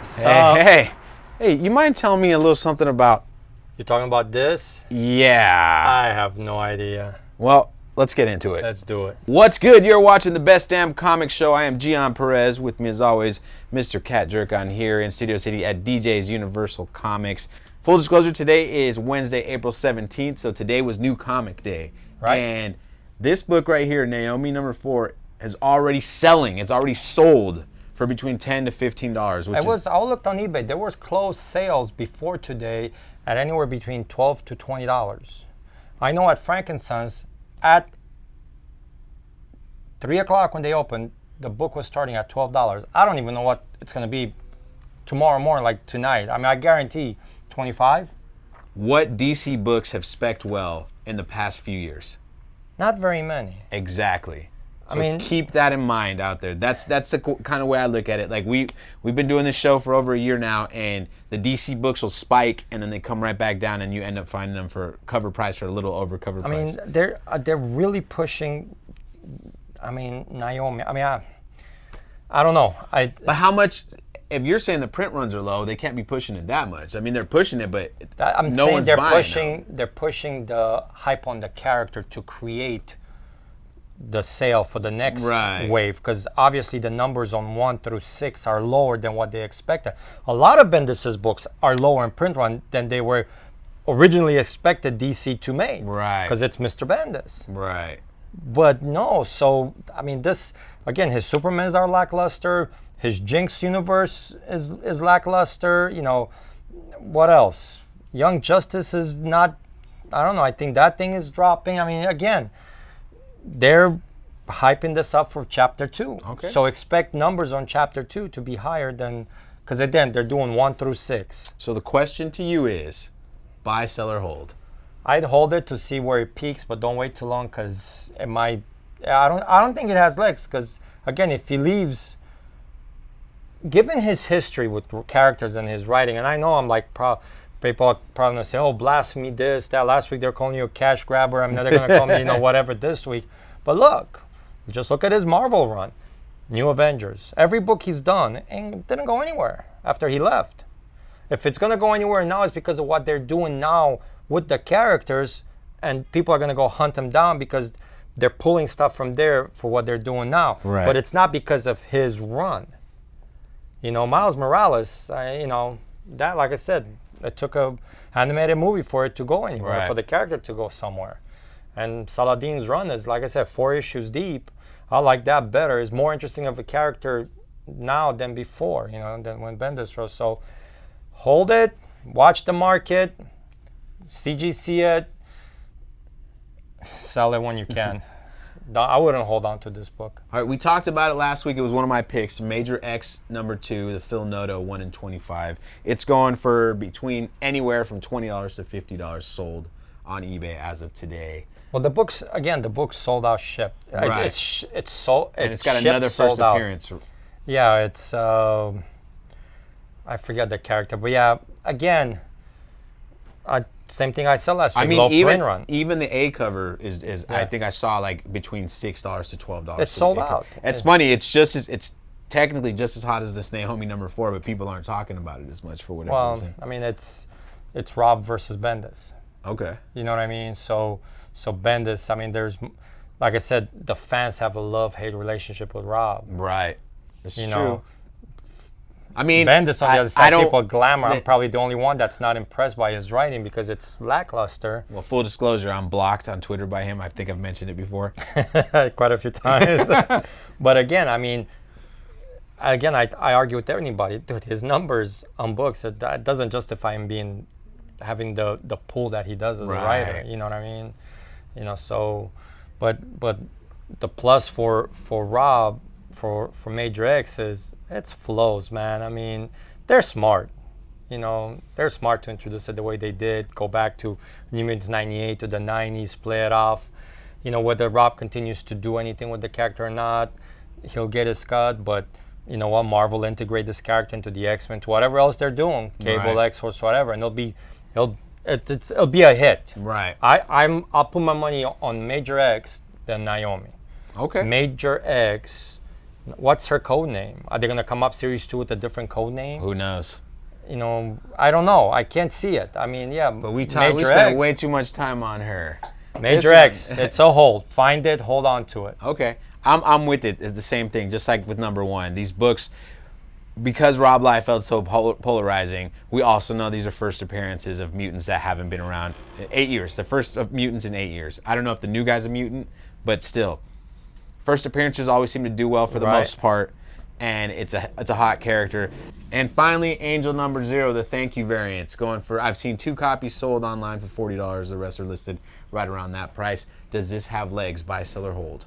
So, Hey, you mind telling me a little something about... you're talking about this? Yeah. I have no idea. Well, let's get into it. Let's do it. What's good? You're watching the Best Damn Comic Show. I am Gian Perez. With me, as always, Mr. Cat Jercan here in Studio City at DJ's Universal Comics. Full disclosure, today is Wednesday, April 17th, so today was New Comic Day. Right. And this book right here, Naomi number 4, is already selling. It's already sold for between $10 to $15. I looked on eBay. There was closed sales before today at anywhere between $12 to $20. I know at Frankenstein's at 3 o'clock when they opened, the book was starting at $12. I don't even know what it's going to be tomorrow morning, like tonight. I mean, I guarantee 25. What DC books have spec'd well in the past few years? Not very many. Exactly. So I mean, keep that in mind out there. That's the kind of way I look at it. Like we've been doing this show for over a year now, and the DC books will spike, and then they come right back down, and you end up finding them for cover price or a little over cover price. I mean, they're really pushing. I mean, Naomi. I mean, I don't know. But how much? If you're saying the print runs are low, they can't be pushing it that much. I mean, they're pushing it, but I'm no saying one's they're buying pushing. They're pushing the hype on the character to create the sale for the next wave, because obviously the numbers on 1 through 6 are lower than what they expected. A lot of Bendis's books are lower in print run than they were originally expected DC to make. Right. Because it's Mr. Bendis. Right. But no, so I mean, this again, his Supermans are lackluster. His Jinx universe is lackluster. You know, what else? Young Justice is not. I don't know. I think that thing is dropping. I mean, again, they're hyping this up for Chapter 2. Okay. So expect numbers on Chapter 2 to be higher than, because again, they're doing 1 through 6. So the question to you is, buy, sell, or hold? I'd hold it to see where it peaks, but don't wait too long, because it might. I don't think it has legs, because again, if he leaves, given his history with characters and his writing, and I know I'm like people are probably gonna say, "Oh, blasphemy, this, that." Last week they're calling you a cash grabber. I mean, they're gonna call me, whatever this week. But look, just look at his Marvel run, New Avengers. Every book he's done and didn't go anywhere after he left. If it's gonna go anywhere now, it's because of what they're doing now with the characters, and people are gonna go hunt them down because they're pulling stuff from there for what they're doing now. Right. But it's not because of his run. Miles Morales, that, like I said, it took a animated movie for it to go anywhere, for the character to go somewhere. And Saladin's run is, like I said, 4 issues deep. I like that better. It's more interesting of a character now than before, than when Bendis wrote. So hold it, watch the market, CGC it, sell it when you can. I wouldn't hold on to this book. All right, we talked about it last week. It was one of my picks, Major X number 2, the Phil Noto 1 in 25. It's going for between anywhere from $20 to $50 sold on eBay as of today. Well, the book's sold out, shipped. Right. It's sold. And it's got another first appearance. Yeah, it's I forget the character, but yeah, again, same thing I said last week. I mean, low print run. even the A cover is I think I saw like between $6 to $12. It's sold out. It's funny. It's technically just as hot as this Naomi number 4, but people aren't talking about it as much for whatever reason. I mean, it's Rob versus Bendis. Okay. You know what I mean? So Bendis. I mean, there's, like I said, the fans have a love-hate relationship with Rob. Right. It's true. I mean, Bendis, on the other side, people glamour. I'm probably the only one that's not impressed by his writing because it's lackluster. Well, full disclosure, I'm blocked on Twitter by him. I think I've mentioned it before. Quite a few times. But again, I mean, I argue with anybody. Dude, his numbers on books, that doesn't justify him having the pull that he does as a writer. You know what I mean? So, but the plus for Rob, for Major X is it's flows, man. I mean, they're smart. They're smart to introduce it the way they did. Go back to New Mutants 98 to the 90s, play it off. Whether Rob continues to do anything with the character or not, he'll get his cut. But you know what? Marvel integrate this character into the X-Men, to whatever else they're doing, Cable, X-Force, whatever, and it'll be a hit. Right. I'll put my money on Major X than Naomi. Okay. Major X What's her code name? Are they gonna come up series 2 with a different code name? Who knows? You know, I don't know. I can't see it. I mean, yeah, But we Major spent X. way too much time on her. Major This X. It's a hold. Find it. Hold on to it. Okay, I'm with it. It's the same thing, just like with number one. These books, because Rob Liefeld's so polarizing, we also know these are first appearances of mutants that haven't been around in 8 years. The first of mutants in 8 years. I don't know if the new guy's a mutant, but still, first appearances always seem to do well for the most part, and it's a hot character. And finally, Angel number 0, the thank you variants, going for, I've seen 2 copies sold online for $40. The rest are listed right around that price. Does this have legs? Buy, sell, or hold?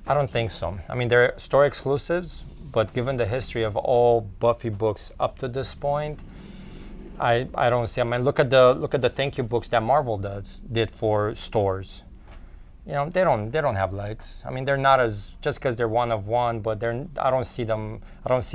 I don't think so. I mean, they're store exclusives, but given the history of all Buffy books up to this point, I don't see. I mean, look at the thank you books that Marvel did for stores. You know, they don't have legs. I mean, they're not as, just because they're one of one, but I don't see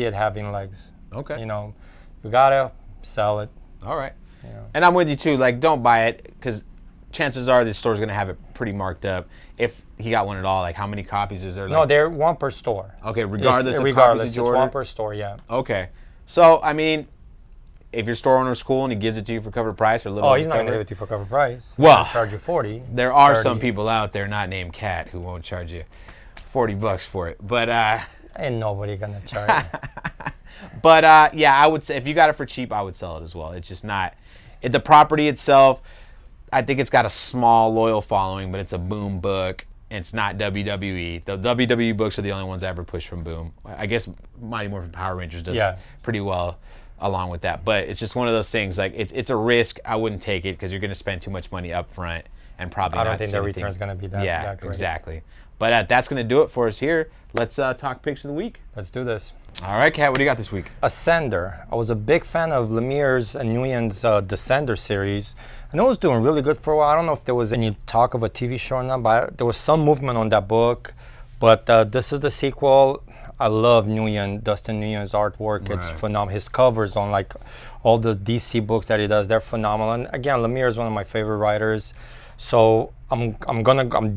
it having legs. Okay. You know, you gotta sell it. All right. You know. And I'm with you too. Like, don't buy it, because chances are this store's gonna have it pretty marked up. If he got one at all, like, how many copies is there? Like, No, they're one per store. okay, regardless of regardless, copies that you it's order. one per store. Yeah. Okay. So, I mean, if your store owner's cool and he gives it to you for cover price or a little Oh, over he's not gonna cover, give it to you for cover price. He's Well, gonna charge you 40. there are 30. some people out there not named Cat who won't charge you $40 for it. But Ain't nobody gonna charge. yeah, I would say if you got it for cheap, I would sell it as well. It's just not the property itself. I think it's got a small loyal following, but it's a Boom book. It's not WWE. The WWE books are the only ones I ever pushed from Boom. I guess Mighty Morphin Power Rangers does pretty well along with that. But it's just one of those things. Like, it's a risk. I wouldn't take it because you're going to spend too much money up front and probably I not don't think see the anything. return's gonna be that great. Exactly. But that's going to do it for us here. Let's talk picks of the week. Let's do this. All right, Kat, what do you got this week? Ascender. I was a big fan of Lemire's and Nguyen's Descender series. I know it was doing really good for a while. I don't know if there was any talk of a TV show or not, but there was some movement on that book. But this is the sequel. I love Nguyen, Dustin Nguyen's artwork. It's phenomenal. His covers on like all the DC books that he does, they're phenomenal. And again, Lemire is one of my favorite writers. So I'm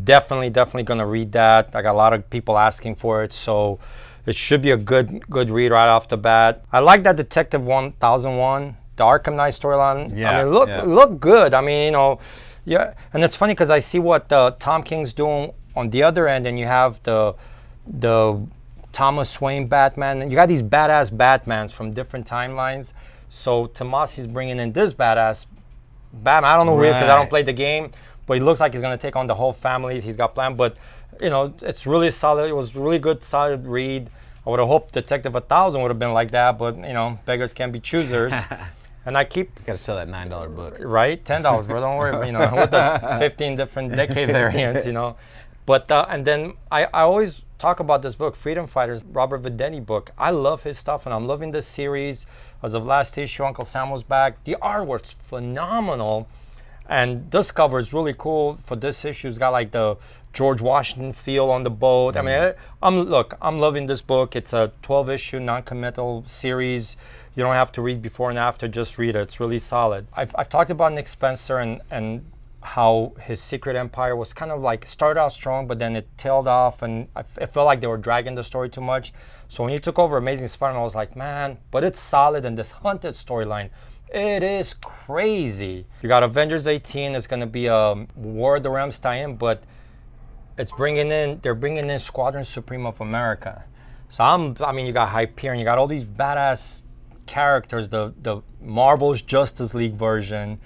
definitely gonna read that. I got a lot of people asking for it, so it should be a good read right off the bat. I like that Detective 1001, the Arkham Knight storyline. Yeah, I mean, look good. I mean, you know, yeah. And it's funny because I see what Tom King's doing on the other end, and you have the Thomas Wayne Batman, and you got these badass Batmans from different timelines. So Tomasi's bringing in this badass Batman. I don't know who he is because I don't play the game, but he looks like he's going to take on the whole family. He's got planned, but you know, it's really solid. It was really good, solid read. I would have hoped Detective 1000 would have been like that, but you know, beggars can't be choosers. And I keep Gotta sell that $9 book. right, $10, bro. Don't worry, you know, with the 15 different decade variants, you know. But and then I always talk about this book, Freedom Fighters, Robert Vedeni book. I love his stuff, and I'm loving this series. As of last issue, Uncle Sam was back. The artwork's phenomenal, and this cover is really cool for this issue. It's got like the George Washington feel on the boat. I mean, I'm loving this book. It's a 12-issue non-committal series. You don't have to read before and after, just read it. It's really solid. I've talked about Nick Spencer and how his Secret Empire was kind of like started out strong, but then it tailed off, and I felt like they were dragging the story too much. So when he took over Amazing Spider-Man, I was like, man, but it's solid. And this Hunted storyline, it is crazy. You got Avengers 18. It's going to be a War of the Realms tie-in, but they're bringing in Squadron Supreme of America. So I mean, you got Hyperion, you got all these badass characters, the Marvel's Justice League version,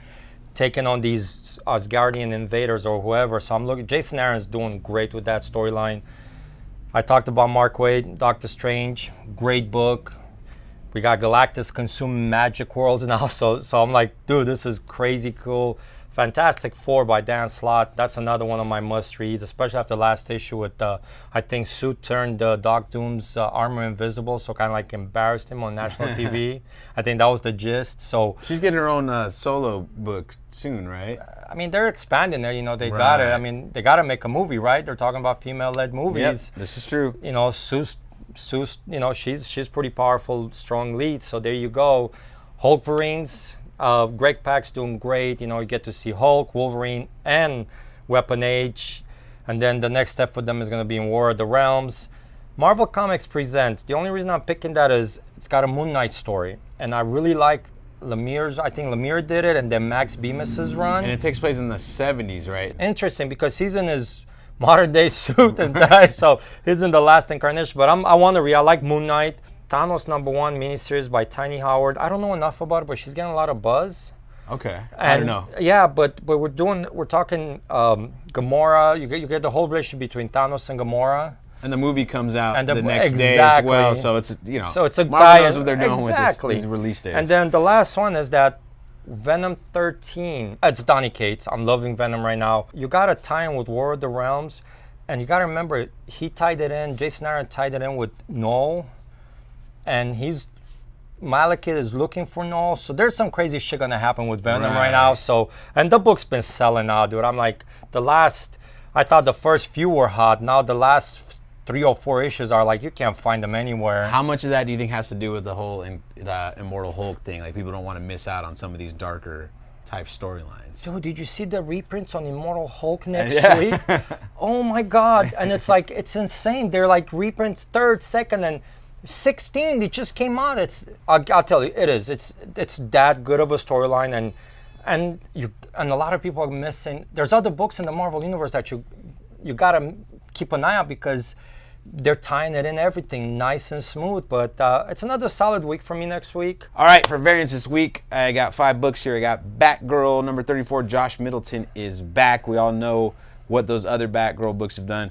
taking on these Asgardian invaders or whoever. So I'm looking, Jason Aaron's doing great with that storyline. I talked about Mark Waid, Doctor Strange, great book. We got Galactus consuming magic worlds now, so I'm like, dude, this is crazy cool. Fantastic Four by Dan Slott. That's another one of my must reads, especially after last issue with I think Sue turned Doc Doom's armor invisible, so kind of like embarrassed him on national TV. I think that was the gist. So she's getting her own solo book soon, right? I mean, they're expanding there. You know, they got it. I mean, they got to make a movie, right? They're talking about female-led movies. Yep, this is true. You know, Sue's, you know, she's pretty powerful, strong lead. So there you go. Hulkverines. Greg Pak's doing great. You know, you get to see Hulk, Wolverine, and Weapon Age. And then the next step for them is going to be in War of the Realms. Marvel Comics presents. The only reason I'm picking that is it's got a Moon Knight story, and I really like Lemire's. I think Lemire did it, and then Max Bemis's run. And it takes place in the 70s, right? Interesting, because he's in his modern day suit and tie, so he's in the last incarnation. But I want to read. I like Moon Knight. Thanos #1 miniseries by Tiny Howard. I don't know enough about it, but she's getting a lot of buzz. Okay. I And, don't know. Yeah, but we're talking Gamora. You get the whole relationship between Thanos and Gamora. And the movie comes out And the next day as well, so it's, you know, So it's a Marvel guy. knows what they're doing exactly. with these release dates. And then the last one is that Venom 13. It's Donny Cates. I'm loving Venom right now. You got to tie in with War of the Realms, and you got to remember he tied it in. Jason Aaron tied it in with Null, and Malekith is looking for Null. So there's some crazy shit gonna happen with Venom right now. So, and the book's been selling out, dude. I'm like, I thought the first few were hot. Now the last 3 or 4 issues are like, you can't find them anywhere. How much of that do you think has to do with the whole Immortal Hulk thing? Like, people don't want to miss out on some of these darker type storylines. Dude, did you see the reprints on Immortal Hulk next Yeah. week? Oh my God. And it's like, it's insane. They're like reprints 3rd, 2nd, and 16. They just came out. I'll tell you, it is. It's that good of a storyline, and a lot of people are missing. There's other books in the Marvel universe that you gotta keep an eye out, because they're tying it in everything nice and smooth. But it's another solid week for me next week. All right, for variants this week, I got 5 books here. I got Batgirl number 34. Josh Middleton is back. We all know what those other Batgirl books have done.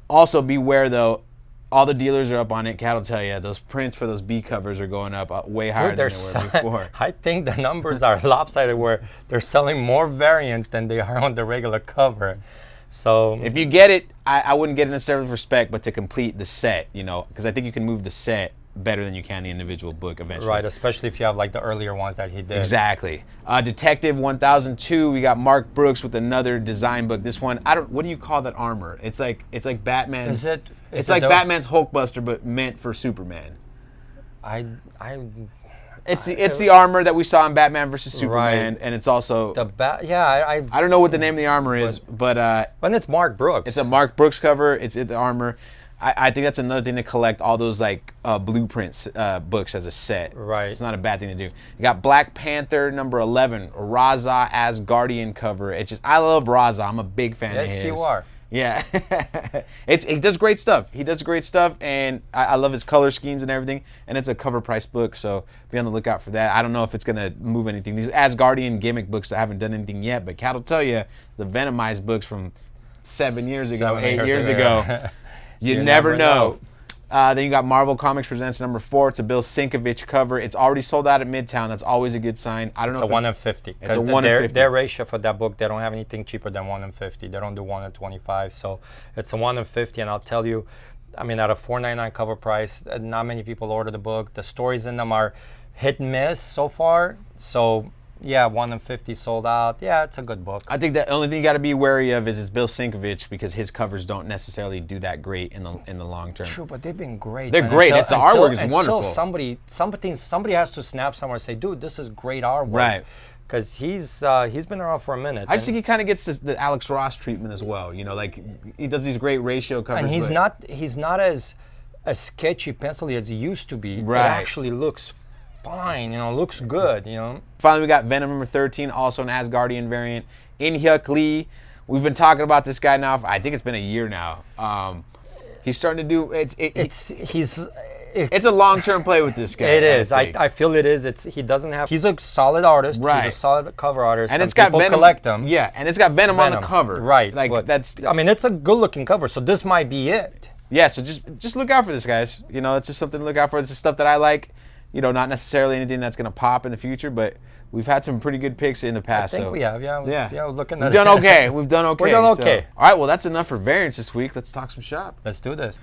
Also, beware though, all the dealers are up on it. Cat will tell you, those prints for those B covers are going up way higher than they were before. I think the numbers are lopsided, where they're selling more variants than they are on the regular cover. So If you get it, I wouldn't get it necessarily for spec, but to complete the set, you know, because I think you can move the set better than you can the individual book eventually. right, especially if you have like the earlier ones that he did. Exactly. Detective 1002. We got Mark Brooks with another design book. This one, what do you call that armor? It's like Batman's. It's like Batman's Hulkbuster, but meant for Superman. It's the armor that we saw in Batman versus Superman, and it's also I don't know what the name of the armor is, but and it's Mark Brooks. it's a Mark Brooks cover. It's the armor. I think that's another thing to collect all those like blueprints books as a set. Right. It's not a bad thing to do. You got Black Panther number 11, Raza Asgardian cover. It's just, I love Raza. I'm a big fan of his. Yes, you are. Yeah. He does great stuff. He does great stuff, and I love his color schemes and everything. And it's a cover price book, so be on the lookout for that. I don't know if it's gonna move anything. These Asgardian gimmick books that haven't done anything yet, but Cat will tell you, the Venomized books from 8 years ago. You never know. Then you got Marvel Comics Presents number 4. It's a Bill Sienkiewicz cover. It's already sold out at Midtown. That's always a good sign. I don't know It's if a 1 in 50. It's a 1 in 50. Their ratio for that book, they don't have anything cheaper than 1 in 50. They don't do 1 in 25. So it's a 1 in 50, and I'll tell you, I mean, at a $4.99 cover price, not many people order the book. The stories in them are hit and miss so far. So yeah, 1 in 50 sold out. Yeah, it's a good book. I think the only thing you got to be wary of is Bill Sienkiewicz, because his covers don't necessarily do that great in the long term. True, but they've been great. They're man. great. The artwork is wonderful. Until somebody has to snap somewhere and say, dude, this is great artwork. Right. Because he's been around for a minute. I just think he kind of gets the Alex Ross treatment as well. You know, like he does these great ratio covers. And he's not as sketchy pencil-y as he used to be. Right. It actually looks fine, looks good, Finally, we got Venom number 13, also an Asgardian variant. In-Hyuk Lee. We've been talking about this guy now. I think it's been a year now. He's starting to do it's a long-term play with this guy. It is. I feel it is. He's a solid artist. Right. He's a solid cover artist. And it's got Venom. Collect them. Yeah, and it's got Venom on the cover. Right. Like it's a good-looking cover. So this might be it. Yeah. So just look out for this, guys. It's just something to look out for. This is stuff that I like. Not necessarily anything that's going to pop in the future, but we've had some pretty good picks in the past. I think we have, yeah. Looking at We've done okay. We've done okay. We're done okay. All right, well, that's enough for variants this week. Let's talk some shop. Let's do this.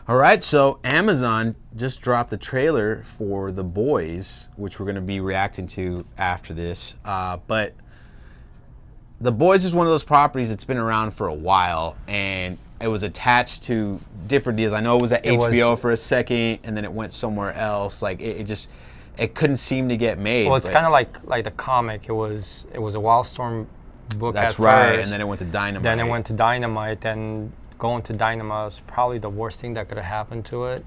All right, so Amazon just dropped the trailer for The Boys, which we're going to be reacting to after this. But The Boys is one of those properties that's been around for a while, and it was attached to different deals. I know it was at HBO for a second, and then it went somewhere else. Like it couldn't seem to get made. Well, it's kind of like the comic. It was a Wildstorm book. That's at right, first. and then it went to Dynamite. Then it went to Dynamite, and going to Dynamo is probably the worst thing that could have happened to it,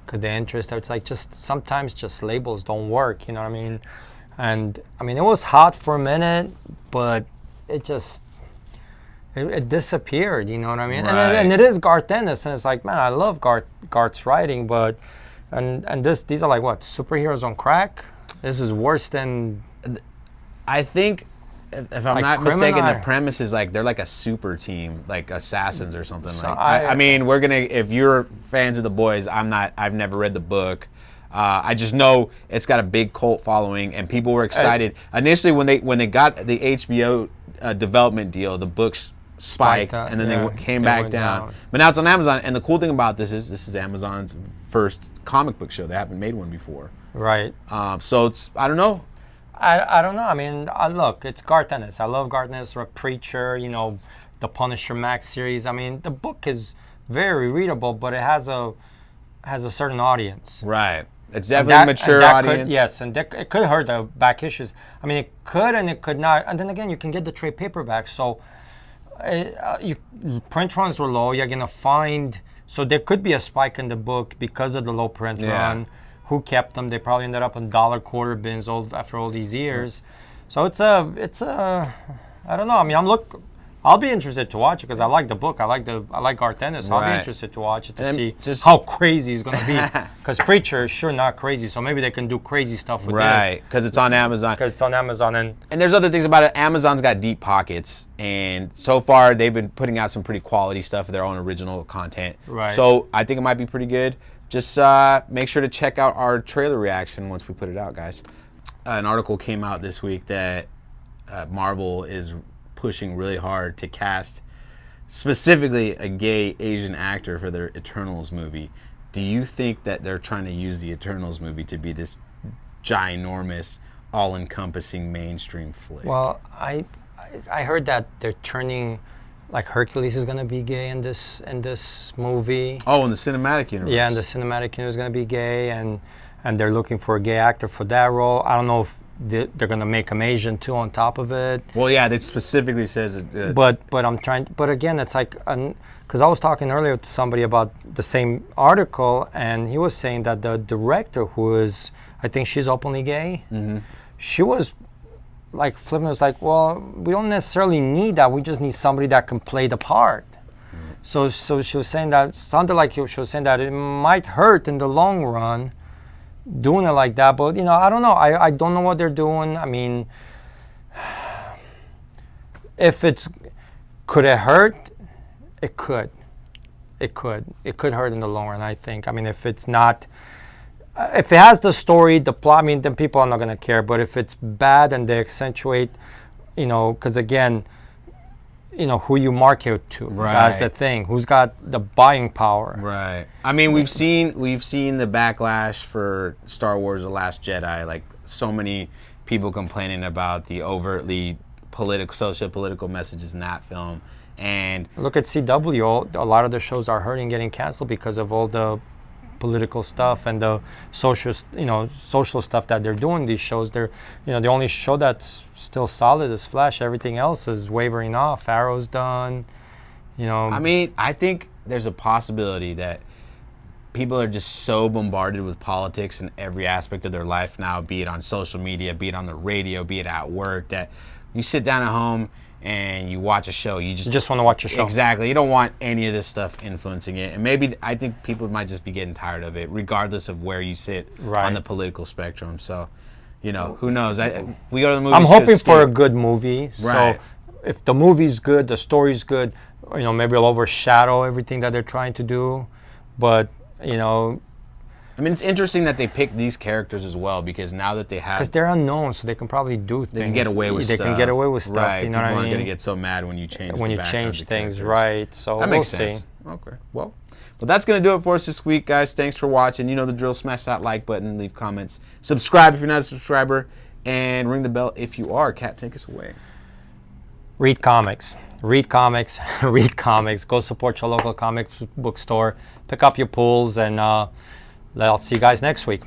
because the interest, it's like just sometimes just labels don't work, you know what I mean? And I mean, it was hot for a minute, but it just it disappeared, you know what I mean? Right. And it is Garth Ennis, and it's like, man, I love Garth's writing, but and these are like what, superheroes on crack? This is worse than. I think, if I'm Like not mistaken, the Criminal. premise is like they're like a super team, like assassins or something. So like I mean, we're gonna. If you're fans of the boys, I'm not. I've never read the book. I just know it's got a big cult following, and people were excited. Initially, when they got the HBO development deal, the books spiked, Spiked, and then yeah, they came they back went down. down. But now it's on Amazon, and the cool thing about this is Amazon's first comic book show. They haven't made one before. Right. So it's, I don't know. I don't know. I mean, look, it's Garth Ennis. I love Garth Ennis, Preacher, you know, the Punisher Max series. I mean, the book is very readable, but it has a certain audience. Right. It's definitely a mature audience. Could, yes, and it could hurt the back issues. I mean, it could and it could not. And then again, you can get the trade paperback. So print runs were low. You're going to find, so there could be a spike in the book because of the low print run. Who kept them? They probably ended up in dollar quarter bins after all these years. So it's a I don't know. I mean, I'll be interested to watch it because I like the book. I like Garth Ennis. So I'll be interested to watch it to see just how crazy it's going to be. Because Preacher is sure not crazy, so maybe they can do crazy stuff with this. Right, because it's on Amazon. Because it's on Amazon, and there's other things about it. Amazon's got deep pockets, and so far they've been putting out some pretty quality stuff of their own original content. Right. So I think it might be pretty good. Just make sure to check out our trailer reaction once we put it out, guys. An article came out this week that Marvel is pushing really hard to cast specifically a gay Asian actor for their Eternals movie. Do you think that they're trying to use the Eternals movie to be this ginormous, all-encompassing mainstream flick? Well, I heard that they're turning, like Hercules is going to be gay in this movie. Oh, in the cinematic universe. Yeah, in the cinematic universe is going to be gay, and they're looking for a gay actor for that role. I don't know if they're going to make him Asian too on top of it. Well, yeah, it specifically says it. But I'm trying. But again, it's like, because I was talking earlier to somebody about the same article, and he was saying that the director, who is, I think she's openly gay, she was like flipping. Was like, well, we don't necessarily need that. We just need somebody that can play the part. So she was saying that, sounded like she was saying that it might hurt in the long run doing it like that, but you know, I don't know. I don't know what they're doing. I mean, could it hurt? It could hurt in the long run, I think. I mean, if it has the story, the plot, I mean, then people are not going to care. But if it's bad and they accentuate, you know, because again, you know, who you market to. Right. That's the thing. Who's got the buying power? Right. I mean, we've seen the backlash for Star Wars: The Last Jedi. Like, so many people complaining about the overtly socio-political messages in that film. And look at CW. A lot of the shows are hurting, getting canceled because of all the political stuff and the social stuff that they're doing. These shows, the only show that's still solid is Flash. Everything else is wavering off. Arrow's done. I mean, I think there's a possibility that people are just so bombarded with politics in every aspect of their life now, be it on social media, be it on the radio, be it at work, that you sit down at home and you watch a show, you just want to watch a show. Exactly. You don't want any of this stuff influencing it. And maybe I think people might just be getting tired of it, regardless of where you sit on the political spectrum. So, who knows? We go to the movies. I'm hoping for a good movie. Right. So if the movie's good, the story's good, maybe it'll overshadow everything that they're trying to do. But, I mean, it's interesting that they pick these characters as well, because now that they have... Because they're unknown, so they can probably do things. They can get away with stuff. They can get away with stuff, right. you know what I mean? People aren't going to get so mad when you change things, right. So that makes sense. See. Okay. Well, that's going to do it for us this week, guys. Thanks for watching. You know the drill. Smash that like button, leave comments. Subscribe if you're not a subscriber, and ring the bell if you are. Kat, take us away. Read comics. Read comics. Read comics. Go support your local comic book store. Pick up your pulls, and I'll see you guys next week.